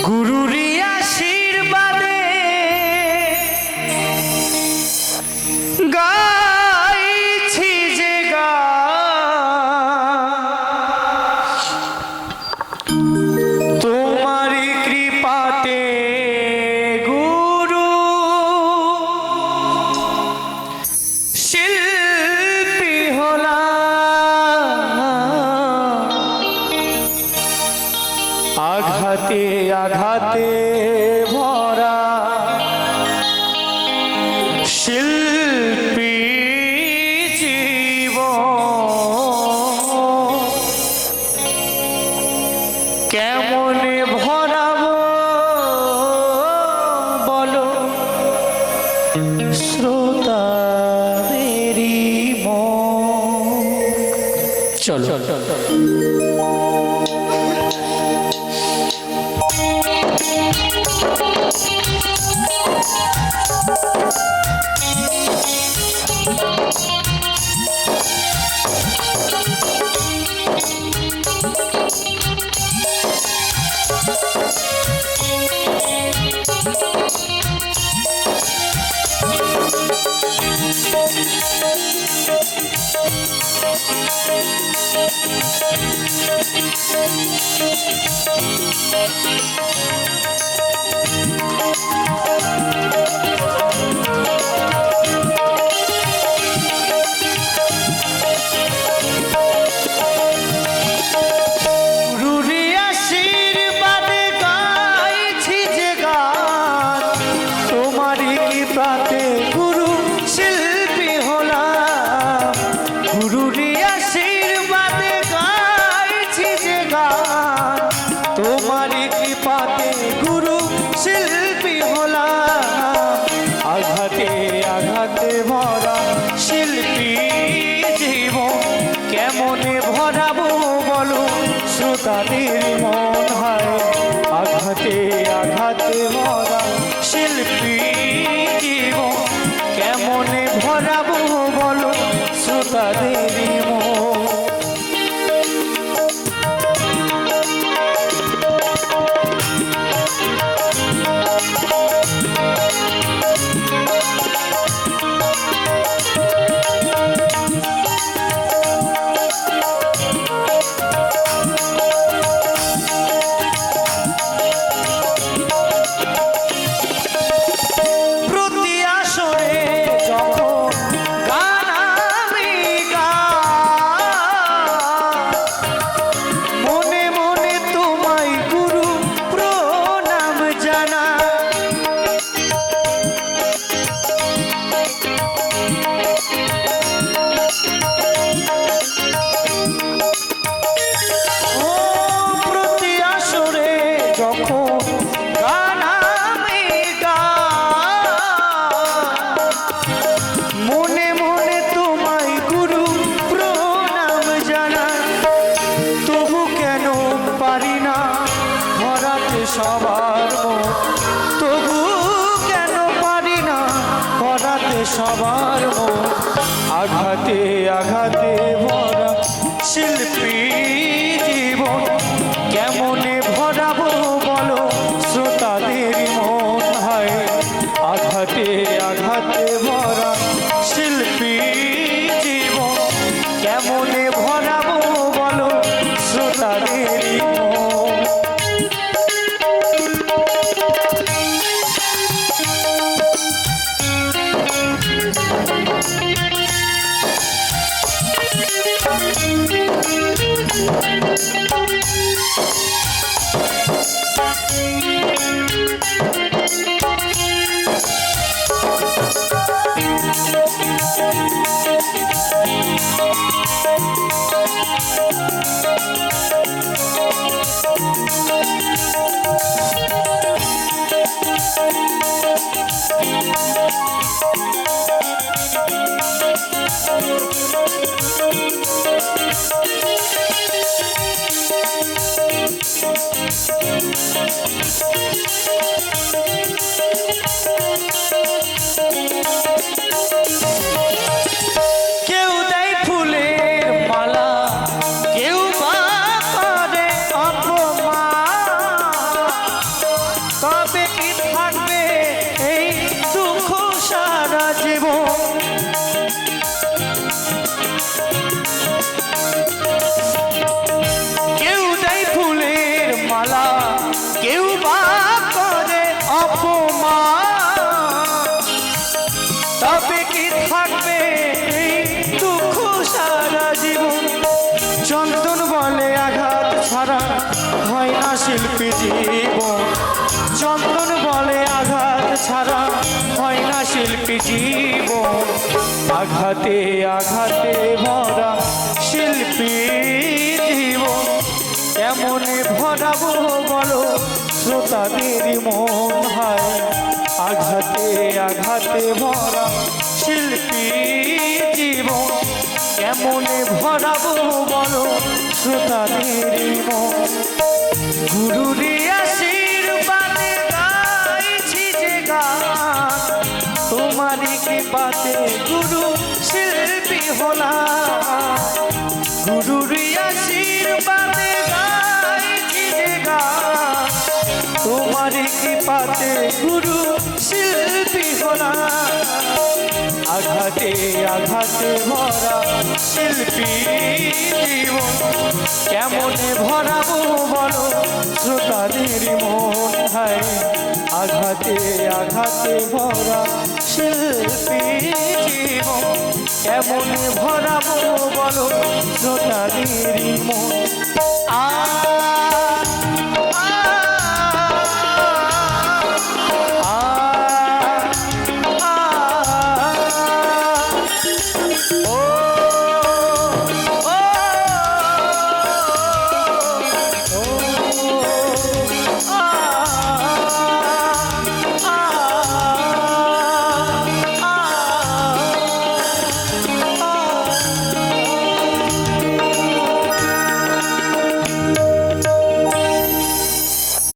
গুরুরি আশীর্বাদে গাইছি যে তোমারি কৃপাতে গুরু শিল্পী হলাম আঘাতে আঘাতে ভরা শিল্পী জীবন কেমনে ভরাবো বলো শ্রোতাদেরই মন। চলো তোমারি কৃপাতে গুরু শিল্পী হলাম আঘাতে আঘাতে ভরা শিল্পী জীবন কেমনে ভরাবো বলো শ্রোতাদের মন হয় আঘাতে আঘাতে ভরা শিল্পী জীবন কেমনে ভরাবো বলো শ্রোতাদের মন। সবার তবু কেন পারি না করাতে সবার মন আঘাতে আঘাতে ভরা শিল্পী জীবন কেমনে ভরাবো বলো শ্রোতাদের মন হয় আঘাতে আঘাতে ভরা শিল্পী জীবন কেমনে ভরাবো বলো শ্রোতাদের মন। আঘাতে আঘাতে ভরা শিল্পী জীবন কেমনে ভরাবো বলো শ্রোতাদের মন হায় আঘাতে আঘাতে ভরা শিল্পী জীবন কেমনে ভরাবো বলো শ্রোতাদের মন গুরুরি আশীর্বাদে গাইছি যে গান তোমারই কৃপাতে গুরু শিল্পী হলাম গুরুরি আশীর্বাদে গাইছি যে গান তোমারই কৃপাতে গুরু শিল্পী হলাম আঘাতে আঘাতে ভরা শিল্পী জীবন কেমনে ভরাবো বলো শ্রোতাদের মন হায় আঘাতে আঘাতে ভরা শিল্পী জীবন কেমনে ভরাবো বলো শ্রোতাদের মন